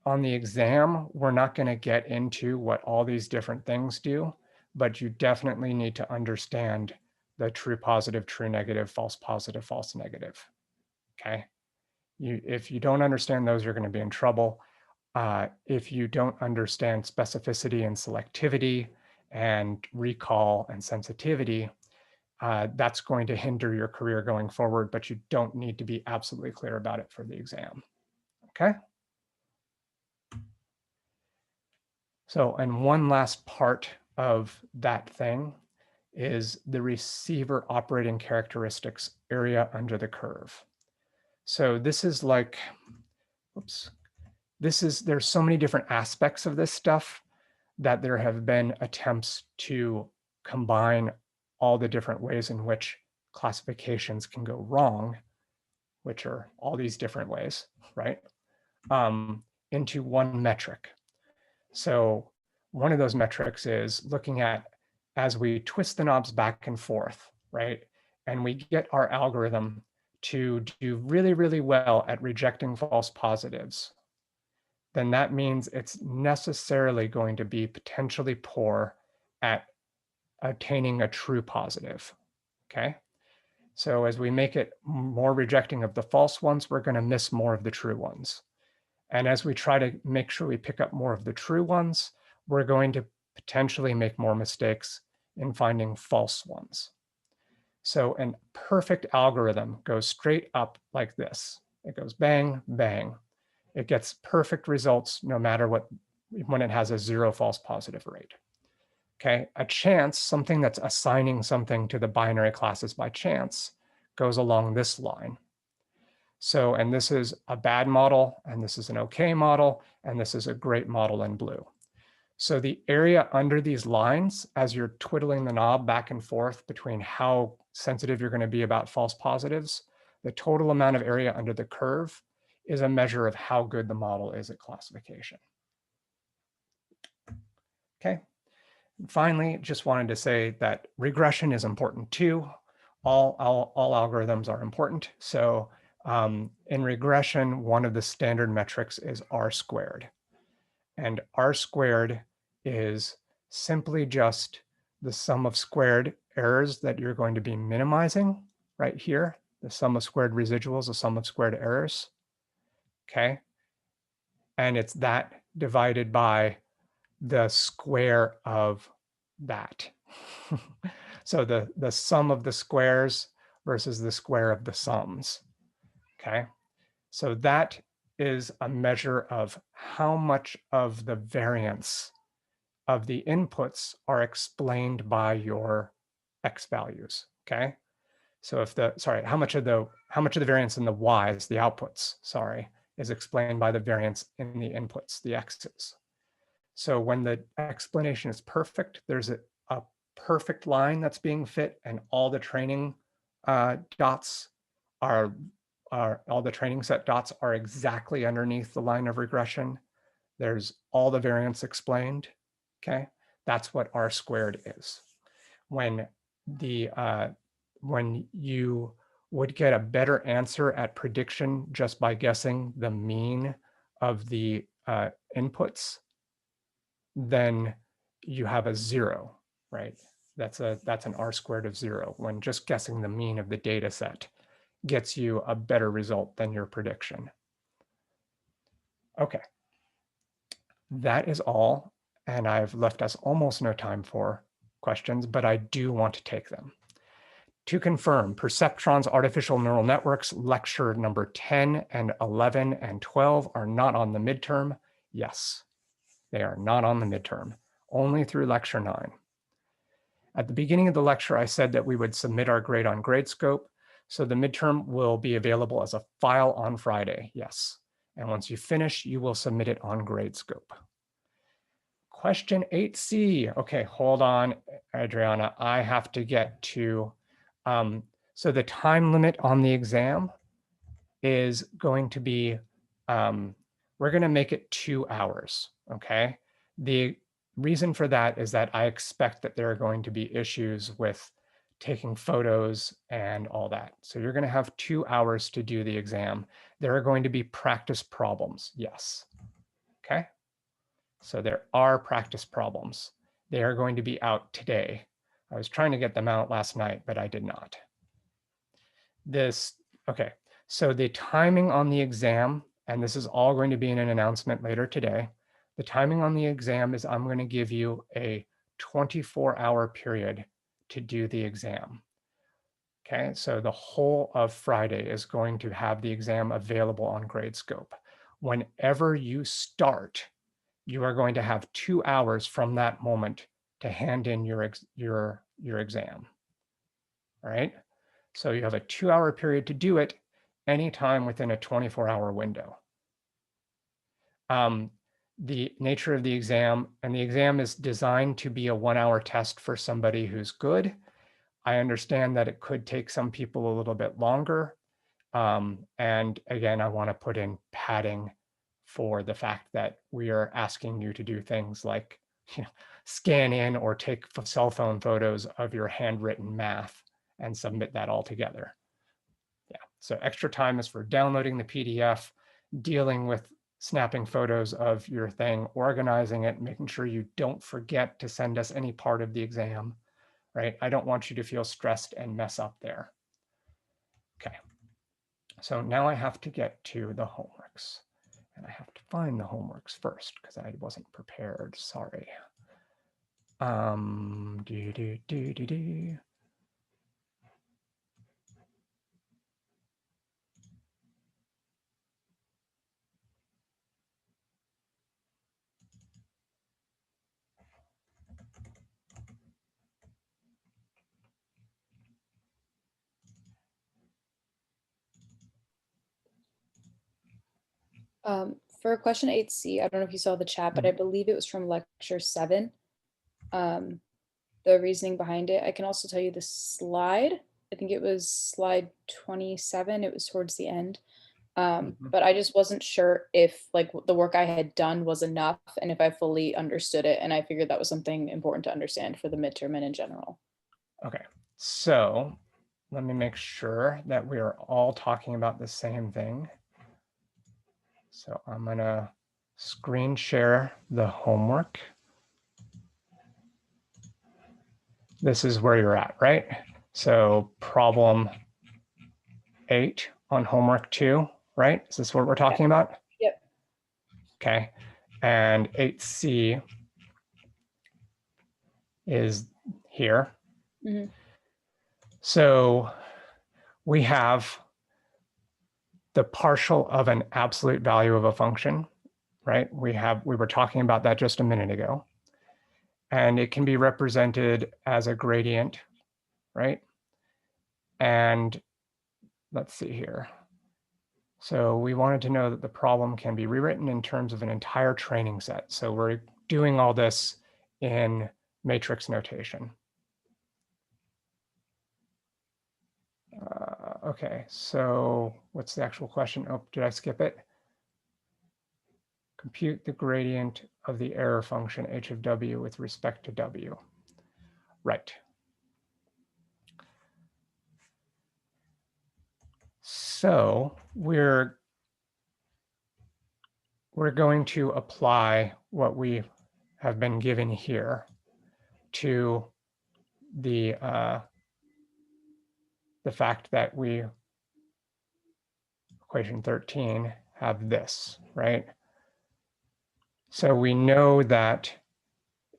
A: on the exam, we're not going to get into what all these different things do, but you definitely need to understand the true positive, true negative, false positive, false negative. okay? If you don't understand those, you're going to be in trouble. If you don't understand specificity and selectivity and recall and sensitivity, that's going to hinder your career going forward, but you don't need to be absolutely clear about it for the exam, okay? So, and one last part of that thing is the receiver operating characteristics area under the curve. So this is like, oops, there's so many different aspects of this stuff that there have been attempts to combine all the different ways in which classifications can go wrong, which are all these different ways, right? Into one metric. So one of those metrics is looking at as we twist the knobs back and forth, right? And we get our algorithm to do really, really well at rejecting false positives, then that means it's necessarily going to be potentially poor at obtaining a true positive, okay? So as we make it more rejecting of the false ones, we're going to miss more of the true ones. And as we try to make sure we pick up more of the true ones, we're going to potentially make more mistakes in finding false ones. So a perfect algorithm goes straight up like this. It goes bang, bang. It gets perfect results no matter what, when it has a 0 false positive rate. Okay, a chance, something that's assigning something to the binary classes by chance, goes along this line. So, and this is a bad model, and this is an okay model, and this is a great model in blue. So the area under these lines, as you're twiddling the knob back and forth between how sensitive you're going to be about false positives, the total amount of area under the curve is a measure of how good the model is at classification. Okay. And finally, just wanted to say that regression is important too. All algorithms are important. So in regression, one of the standard metrics is R squared. And R squared is simply just the sum of squared errors that you're going to be minimizing right here. The sum of squared residuals, the sum of squared errors. Okay. And it's that divided by the square of that. So the sum of the squares versus the square of the sums. Okay. So that is a measure of how much of the variance of the inputs are explained by your X values. Okay. So if how much of the variance in the Y's, the outputs, is explained by the variance in the inputs, the X's. So when the explanation is perfect, there's a perfect line that's being fit, and all the training dots are all the training set dots are exactly underneath the line of regression. There's all the variance explained. Okay, that's what R squared is. When you would get a better answer at prediction just by guessing the mean of the inputs, then you have a 0, right? That's an R squared of 0, when just guessing the mean of the data set gets you a better result than your prediction. Okay, that is all. And I've left us almost no time for questions, but I do want to take them. To confirm, Perceptron's Artificial Neural Networks lecture number 10 and 11 and 12 are not on the midterm. Yes, they are not on the midterm, only through lecture 9. At the beginning of the lecture, I said that we would submit our grade on Gradescope, so the midterm will be available as a file on Friday, yes. And once you finish, you will submit it on Gradescope. Question 8C. Okay, hold on, Adriana. I have to get to, so the time limit on the exam is going to be, we're going to make it 2 hours, okay? The reason for that is that I expect that there are going to be issues with taking photos and all that. So you're going to have 2 hours to do the exam. There are going to be practice problems, yes, okay? So there are practice problems. They are going to be out today. I was trying to get them out last night, but I did not. Okay, So the timing on the exam, and this is all going to be in an announcement later today, the timing on the exam is I'm going to give you a 24-hour period to do the exam. Okay, so the whole of Friday is going to have the exam available on Gradescope. Whenever you start, you are going to have 2 hours from that moment to hand in your exam. All right, so you have a 2-hour period to do it anytime within a 24-hour window. The nature of the exam, and the exam is designed to be a 1-hour test for somebody who's good. I understand that it could take some people a little bit longer. And again, I want to put in padding for the fact that we are asking you to do things like, scan in or take cell phone photos of your handwritten math and submit that all together. Yeah, so extra time is for downloading the PDF, dealing with snapping photos of your thing, organizing it, making sure you don't forget to send us any part of the exam, right? I don't want you to feel stressed and mess up there. Okay, so now I have to get to the homeworks, and I have to find the homeworks first because I wasn't prepared, sorry.
B: For question 8C, I don't know if you saw the chat, but I believe it was from lecture 7. The reasoning behind it. I can also tell you the slide. I think it was slide 27. It was towards the end. But I just wasn't sure if like the work I had done was enough and if I fully understood it. And I figured that was something important to understand for the midterm and in general.
A: Okay, so let me make sure that we are all talking about the same thing. So I'm gonna screen share the homework. This is where you're at, right? So problem 8 on homework 2, right? Is this what we're talking about?
B: Yep.
A: Okay, and 8C is here. So we have the partial of an absolute value of a function, right? We were talking about that just a minute ago. And it can be represented as a gradient, right? And let's see here. So we wanted to know that the problem can be rewritten in terms of an entire training set. So we're doing all this in matrix notation. Okay, so what's the actual question? Oh, did I skip it? Compute the gradient of the error function h of w with respect to w. Right. So we're going to apply what we have been given here to the fact that we, equation 13, have this, right? So we know that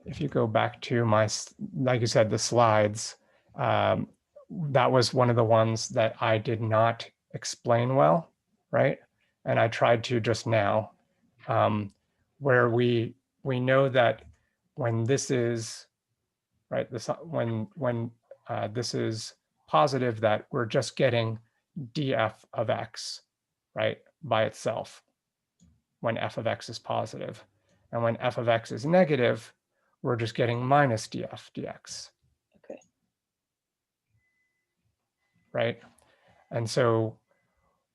A: if you go back to my, like you said, the slides, that was one of the ones that I did not explain well, right? And I tried to just now, where we know that when this is, right, when this is positive, that we're just getting df of x, right, by itself, when f of x is positive. And when f of x is negative, we're just getting minus df dx.
B: Okay.
A: Right? And so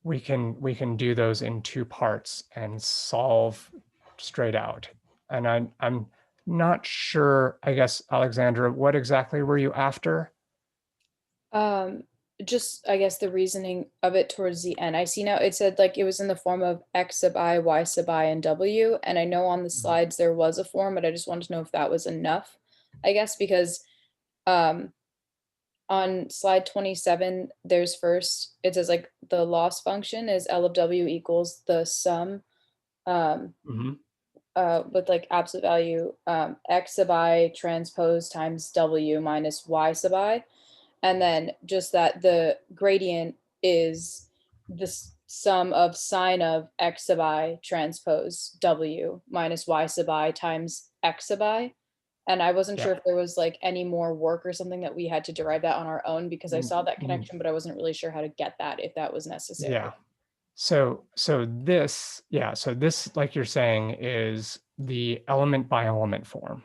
A: we can do those in 2 parts and solve straight out. And I'm not sure, I guess, Alexandra, what exactly were you after?
B: Just I guess the reasoning of it towards the end. I see now it said like it was in the form of x sub I, y sub I, and w. And I know on the slides there was a form, but I just wanted to know if that was enough, I guess, because on slide 27, there's first, it says like the loss function is L of W equals the sum
A: Mhm.
B: with like absolute value X sub I transpose times W minus Y sub I. And then just that the gradient is the sum of sine of X sub I transpose W minus Y sub I times X sub I. And I wasn't sure
A: Yeah.
B: if there was like any more work or something that we had to derive that on our own because I saw that
A: Mm,
B: connection, but I wasn't really sure how to get that if that was necessary.
A: yeah. So this, yeah, so this, like you're saying, is the element by element form,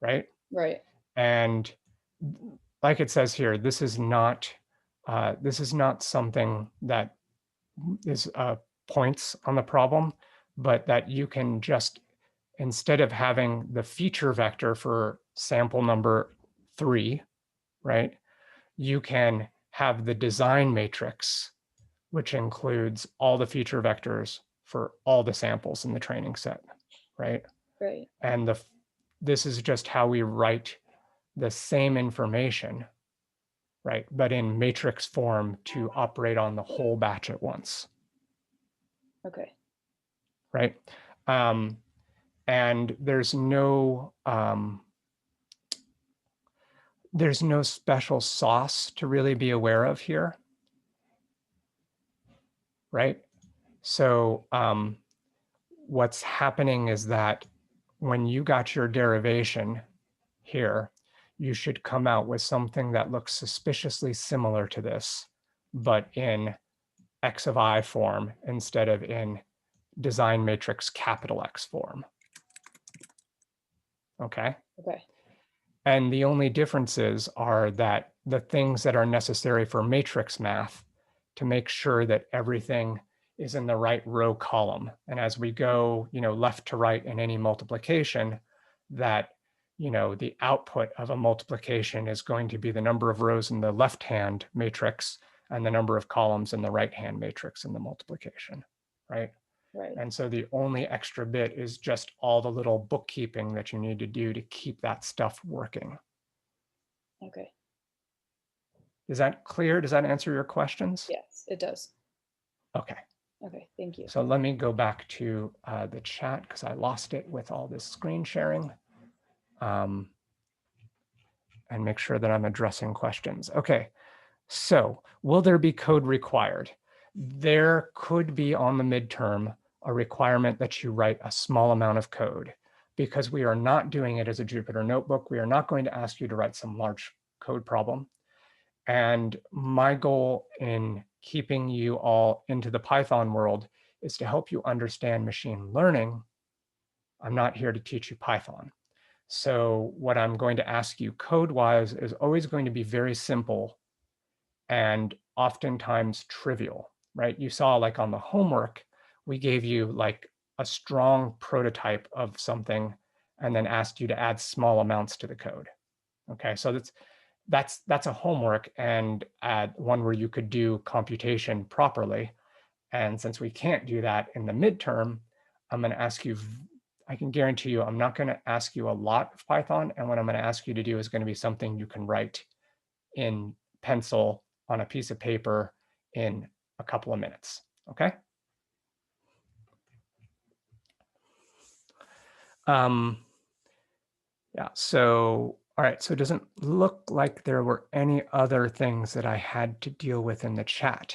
A: right?
B: Right.
A: And like it says here, this is not something that is points on the problem, but that you can just, instead of having the feature vector for sample number 3, right? You can have the design matrix, which includes all the feature vectors for all the samples in the training set, right?
B: Right.
A: And this is just how we write the same information, right? But in matrix form to operate on the whole batch at once,
B: Okay.
A: right? And there's no special sauce to really be aware of here, right? So what's happening is that when you got your derivation here, you should come out with something that looks suspiciously similar to this, but in X of I form instead of in design matrix capital X form. Okay.
B: Okay.
A: And the only differences are that the things that are necessary for matrix math to make sure that everything is in the right row column. And as we go, left to right in any multiplication, that, the output of a multiplication is going to be the number of rows in the left-hand matrix and the number of columns in the right-hand matrix in the multiplication, right?
B: Right.
A: And so the only extra bit is just all the little bookkeeping that you need to do to keep that stuff working.
B: Okay.
A: Is that clear? Does that answer your questions?
B: Yes, it does.
A: Okay.
B: Okay. Thank you.
A: So let me go back to the chat because I lost it with all this screen sharing, and make sure that I'm addressing questions. Okay. So will there be code required? There could be on the midterm a requirement that you write a small amount of code because we are not doing it as a Jupyter notebook. We are not going to ask you to write some large code problem. And my goal in keeping you all into the Python world is to help you understand machine learning. I'm not here to teach you Python. So what I'm going to ask you code-wise is always going to be very simple and oftentimes trivial, right? You saw like on the homework, we gave you like a strong prototype of something and then asked you to add small amounts to the code. Okay, so that's a homework and one where you could do computation properly. And since we can't do that in the midterm, I'm going to ask you, I can guarantee you, I'm not going to ask you a lot of Python. And what I'm going to ask you to do is going to be something you can write in pencil on a piece of paper in a couple of minutes. Okay. Yeah, so, all right, so it doesn't look like there were any other things that I had to deal with in the chat.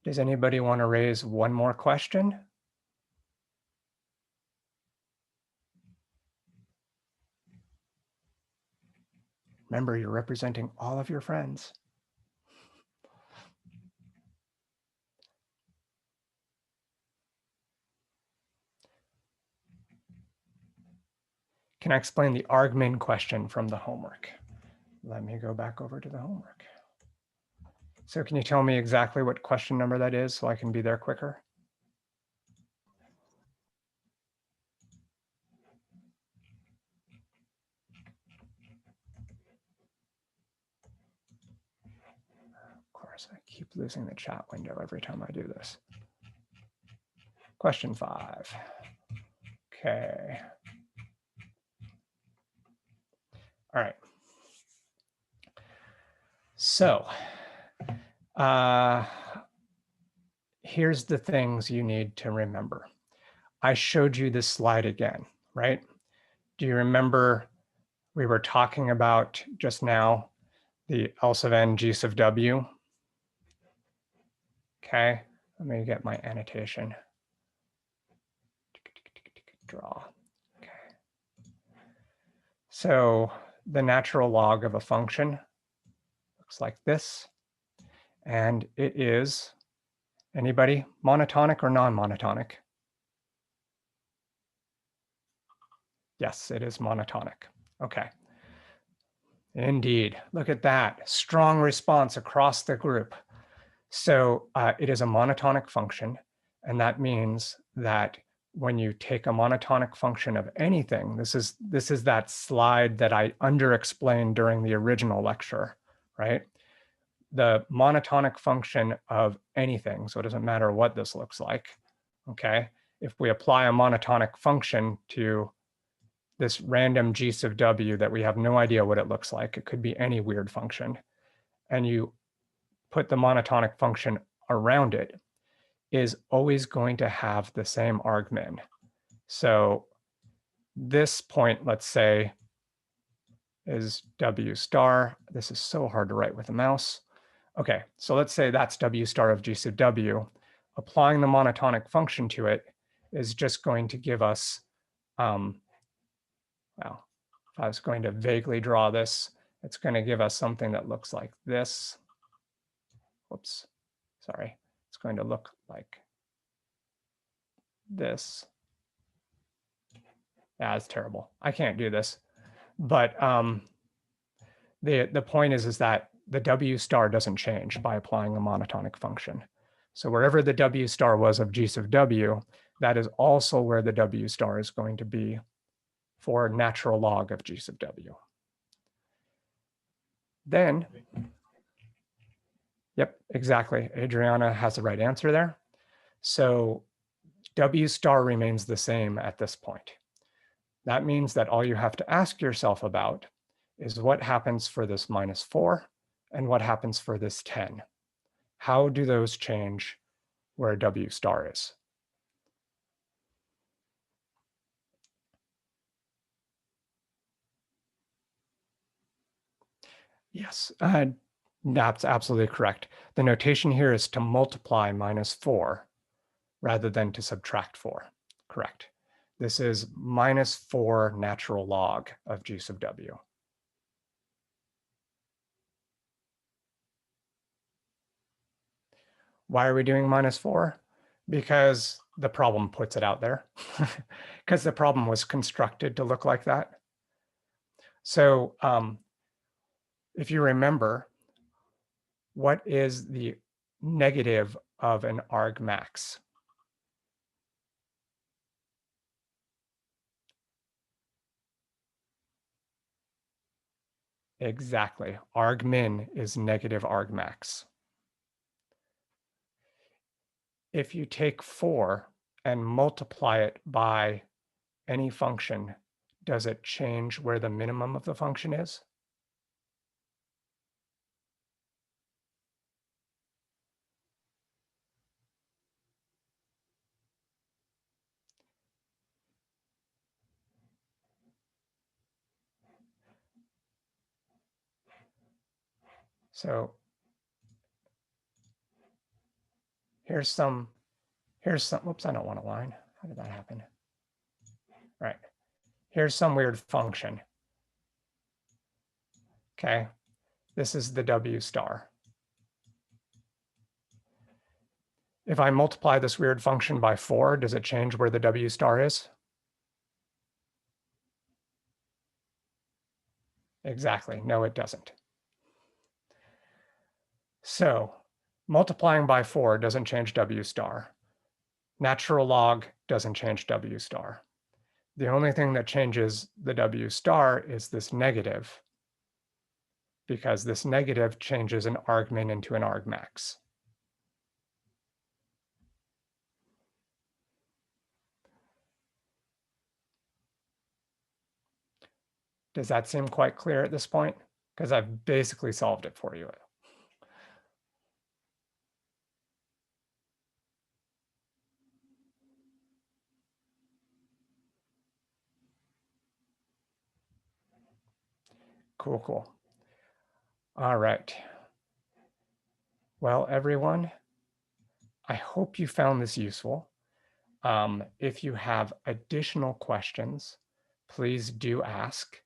A: Does anybody want to raise one more question? Remember, you're representing all of your friends. Can I explain the argmin question from the homework? Let me go back over to the homework. So can you tell me exactly what question number that is so I can be there quicker? Of course, I keep losing the chat window every time I do this. Question 5. Okay. All right. So here's the things you need to remember. I showed you this slide again, right? Do you remember we were talking about just now the L sub n G sub W? Okay, let me get my annotation. Draw. Okay. So the natural log of a function looks like this. And it is, anybody, monotonic or non-monotonic? Yes, it is monotonic. Okay. Indeed. Look at that. Strong response across the group. So it is a monotonic function. And that means that when you take a monotonic function of anything, this is that slide that I under-explained during the original lecture, right? The monotonic function of anything, so it doesn't matter what this looks like, okay? If we apply a monotonic function to this random G sub W that we have no idea what it looks like, it could be any weird function, and you put the monotonic function around it, is always going to have the same argmin. So this point, let's say, is W star. This is so hard to write with a mouse. Okay, so let's say that's W star of G sub W. Applying the monotonic function to it is just going to give us, well, if I was going to vaguely draw this, it's going to give us something that looks like this. Whoops, sorry. It's going to look like this. Yeah, it's terrible. I can't do this. But the point is that the W star doesn't change by applying a monotonic function. So wherever the W star was of G sub W, that is also where the W star is going to be for natural log of G sub W. Then, yep, exactly. Adriana has the right answer there. So W star remains the same at this point. That means that all you have to ask yourself about is what happens for this -4 and what happens for this 10. How do those change where W star is? Yes, that's absolutely correct. The notation here is to multiply -4 rather than to subtract 4. Correct. This is -4 natural log of G sub W. Why are we doing -4? Because the problem puts it out there. Because the problem was constructed to look like that. So if you remember, what is the negative of an argmax? Exactly. Argmin is negative argmax. If you take 4 and multiply it by any function, does it change where the minimum of the function is? So here's some, whoops, I don't want a line. How did that happen? Right. Here's some weird function. Okay. This is the W star. If I multiply this weird function by 4, does it change where the W star is? Exactly. No, it doesn't. So multiplying by 4 doesn't change W star. Natural log doesn't change W star. The only thing that changes the W star is this negative, because this negative changes an argmin into an argmax. Does that seem quite clear at this point? Because I've basically solved it for you. Cool, cool. All right. Well, everyone, I hope you found this useful. If you have additional questions, please do ask.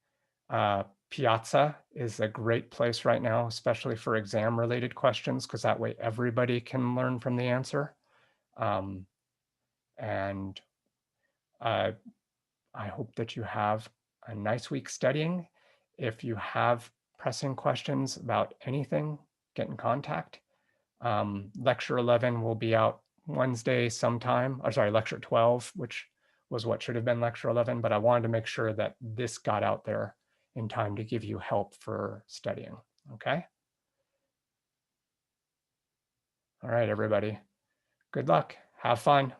A: Piazza is a great place right now, especially for exam-related questions, because that way everybody can learn from the answer. And I hope that you have a nice week studying. If you have pressing questions about anything, get in contact. Lecture 11 will be out Wednesday sometime, or sorry, lecture 12, which was what should have been lecture 11, but I wanted to make sure that this got out there in time to give you help for studying, okay? All right, everybody, good luck, have fun.